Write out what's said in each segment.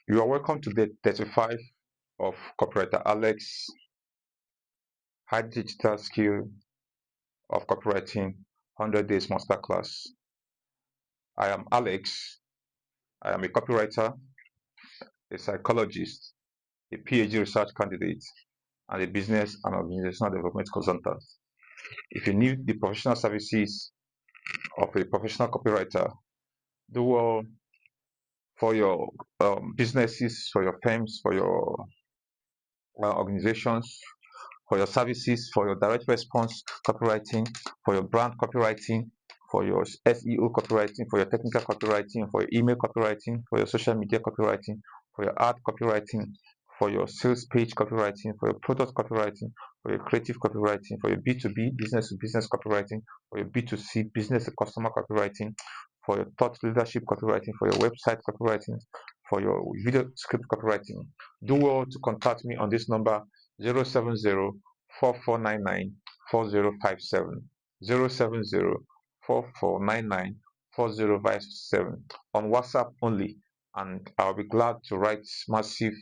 You are welcome to day 35 of Copywriter Alex High Digital Skill of Copywriting 100 Days Masterclass. I am Alex. I am a copywriter, a psychologist, a PhD research candidate, and a business and organizational development consultant. If you need the professional services of a professional copywriter, do well for your businesses, for your firms, for your organizations, for your services, for your direct response copywriting, for your brand copywriting, for your SEO copywriting, for your technical copywriting, for your email copywriting, for your social media copywriting, for your ad copywriting, for your sales page copywriting, for your product copywriting, for your creative copywriting, for your B2B business to business copywriting, for your B2C business to customer copywriting, for your thought leadership copywriting, for your website copywriting, for your video script copywriting. Do well to contact me on this number 070-4499-4057, 070-4499-4057 on WhatsApp only, and I'll be glad to write massive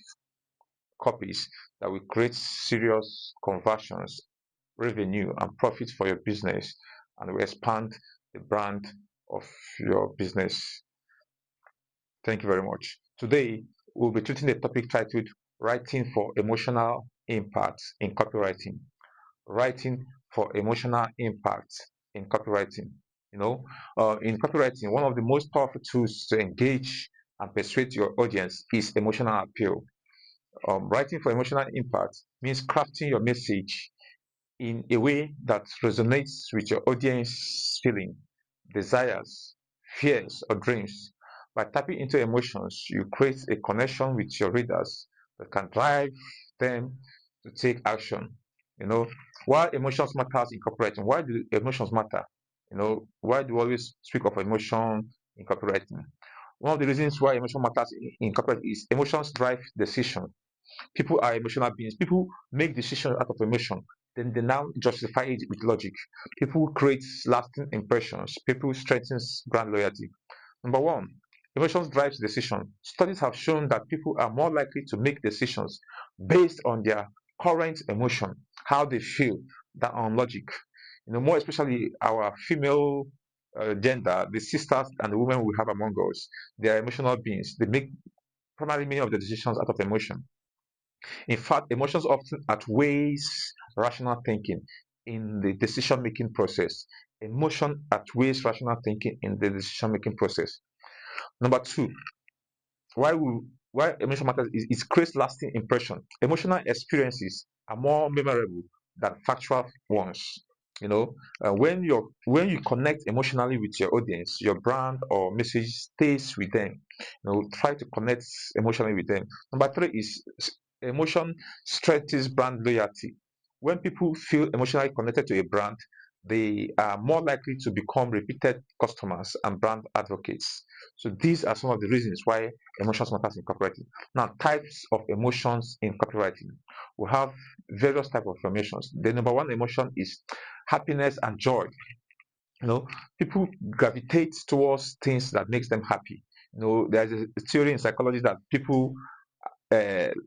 copies that will create serious conversions, revenue, and profit for your business, and will expand the brand of your business. Thank you very much. Today, we'll be treating a topic titled Writing for Emotional Impact in Copywriting. Writing for emotional impact in copywriting. In copywriting, one of the most powerful tools to engage and persuade your audience is emotional appeal. Writing for emotional impact means crafting your message in a way that resonates with your audience feeling, desires, fears, or dreams. By tapping into emotions, you create a connection with your readers that can drive them to take action. Why emotions matters in copywriting? Why do emotions matter? Why do we always speak of emotion in copywriting? One of the reasons why emotion matters in copywriting is emotions drive decision. People are emotional beings. People make decisions out of emotion. Then they now justify it with logic. People create lasting impressions. People strengthens brand loyalty. Number one, emotions drives decision. Studies have shown that people are more likely to make decisions based on their current emotion, how they feel, than on logic. More especially our female gender, the sisters and the women we have among us, they are emotional beings. They make primarily many of the decisions out of emotion. In fact, emotions often outweighs rational thinking in the decision-making process. Emotion outweighs rational thinking in the decision-making process. Number two, why we why emotion matters is it creates lasting impression. Emotional experiences are more memorable than factual ones. When you connect emotionally with your audience, your brand or message stays with them. Try to connect emotionally with them. Number three is emotion strengthens brand loyalty. When people feel emotionally connected to a brand, they are more likely to become repeated customers and brand advocates. So these are some of the reasons why emotions matters in copywriting. Now, types of emotions in copywriting. We have various types of emotions. The number one emotion is happiness and joy. People gravitate towards things that makes them happy. There's a theory in psychology that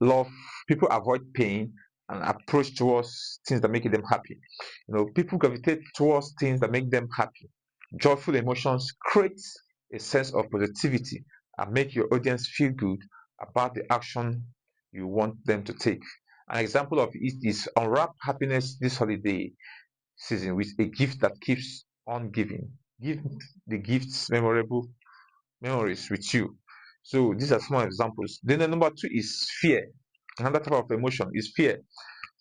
love people avoid pain and approach towards things that make them happy. People gravitate towards things that make them happy. Joyful emotions create a sense of positivity and make your audience feel good about the action you want them to take. An example of it is unwrap happiness this holiday season with a gift that keeps on giving. Give the gifts memorable memories with you. So these are some examples. Then the number two is fear. Another type of emotion is fear.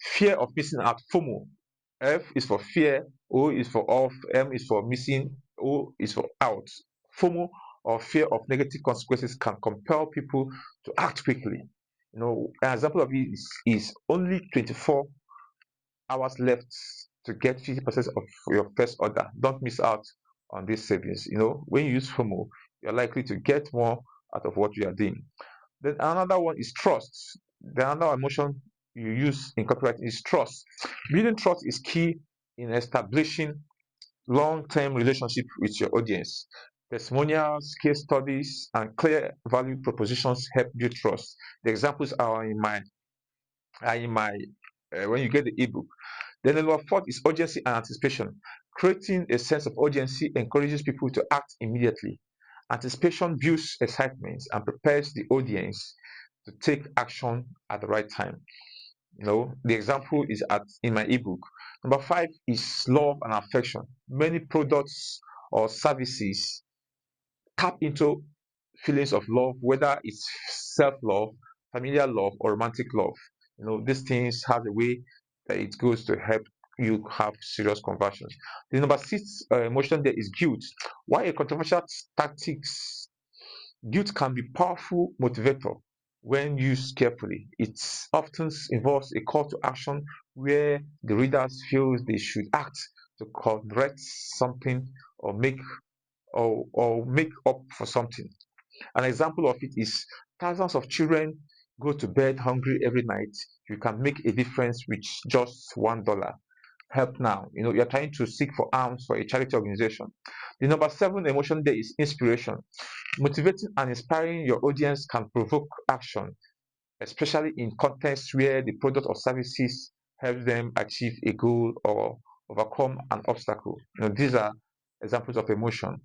Fear of missing out, FOMO. F is for fear, O is for off, M is for missing, O is for out. FOMO, or fear of negative consequences, can compel people to act quickly. An example of it is only 24 hours left to get 50% of your first order. Don't miss out on these savings. When you use FOMO, you're likely to get more out of what you are doing. Then another one is trust. The another emotion you use in copywriting is trust. Building trust is key in establishing long-term relationship with your audience. Testimonials, case studies, and clear value propositions help build trust. The examples are in my when you get the ebook. Then number four is urgency and anticipation. Creating a sense of urgency encourages people to act immediately. Anticipation builds excitement and prepares the audience to take action at the right time. The example is in my ebook. Number five is love and affection. Many products or services tap into feelings of love, whether it's self-love, familiar love, or romantic love. These things have a way that it goes to help you have serious conversions. The number six emotion there is guilt. Why a controversial tactics, guilt can be powerful motivator when used carefully. It often involves a call to action where the readers feel they should act to correct something or make up for something. An example of it is thousands of children go to bed hungry every night. You can make a difference with just $1. Help now. You're trying to seek for arms for a charity organization. The number seven emotion there is inspiration. Motivating and inspiring your audience can provoke action, especially in contexts where the product or services help them achieve a goal or overcome an obstacle. These are examples of emotion.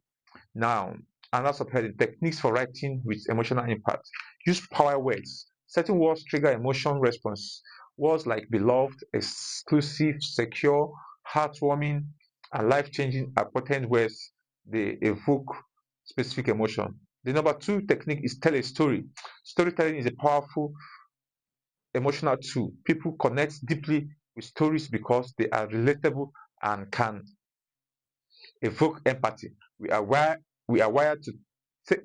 Now, another subheading, techniques for writing with emotional impact. Use power words. Certain words trigger emotion response. Words like beloved, exclusive, secure, heartwarming, and life-changing are potent words. They evoke specific emotion. The number two technique is tell a story. Storytelling is a powerful emotional tool. People connect deeply with stories because they are relatable and can evoke empathy. We are wired, we are wired to th-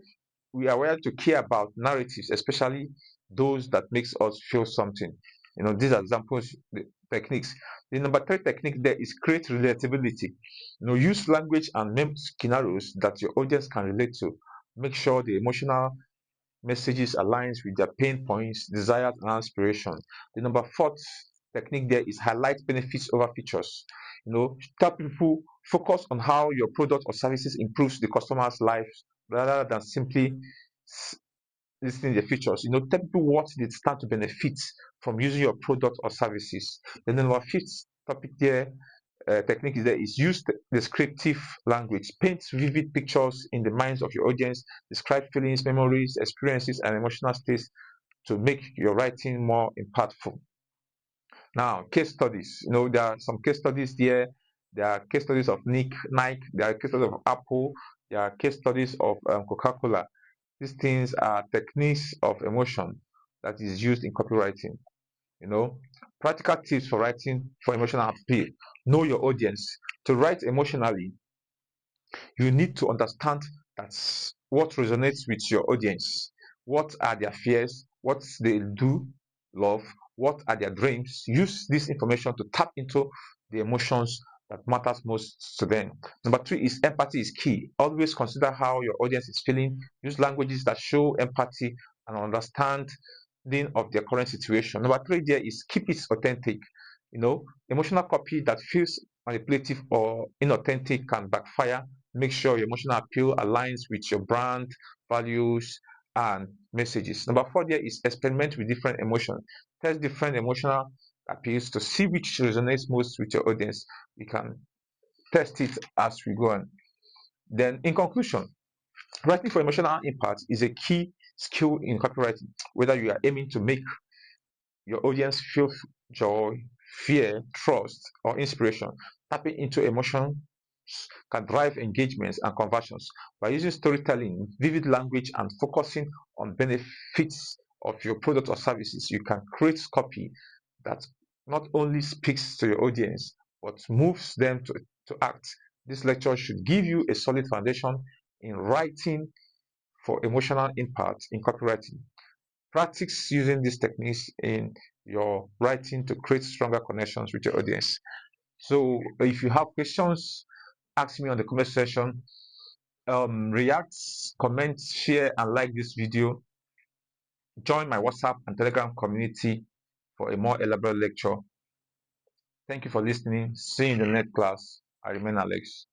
we are wired to care about narratives, especially those that makes us feel something. These are examples, the techniques. The number three technique there is create relatability. Use language and name scenarios that your audience can relate to. Make sure the emotional messages aligns with their pain points, desires, and aspiration. The number fourth technique there is highlight benefits over features. Tell people focus on how your product or services improves the customer's lives rather than simply listing the features. Tell people what they stand to benefit from using your product or services. Then the number fifth topic there technique is there is use descriptive language. Paint vivid pictures in the minds of your audience. Describe feelings, memories, experiences, and emotional states to make your writing more impactful. Now, case studies. There are some case studies there. There are case studies of Nike. There are case studies of Apple. There are case studies of Coca-Cola. These things are techniques of emotion that is used in copywriting. you know Practical tips for writing for emotional appeal. Know your audience. To write emotionally, you need to understand that's what resonates with your audience. What are their fears? What they do love? What are their dreams? Use this information to tap into the emotions that matters most to them. Number three is empathy is key. Always consider how your audience is feeling. Use languages that show empathy and understanding of their current situation. Number three there is keep it authentic. Emotional copy that feels manipulative or inauthentic can backfire. Make sure your emotional appeal aligns with your brand values and messages. Number four there is experiment with different emotions. Test different emotional appeals to see which resonates most with your audience. You can test it as we go on. Then in conclusion, writing for emotional impact is a key skill in copywriting. Whether you are aiming to make your audience feel joy, fear, trust, or inspiration, tapping into emotions can drive engagements and conversions. By using storytelling, vivid language, and focusing on benefits of your product or services, you can create copy that not only speaks to your audience but moves them to act. This lecture should give you a solid foundation in writing for emotional impact in copywriting. Practice using these techniques in your writing to create stronger connections with your audience. So if you have questions, ask me on the comment section. React, comment, share, and like this video. Join my WhatsApp and Telegram community for a more elaborate lecture. Thank you for listening. See you in the next class. I remain Alex.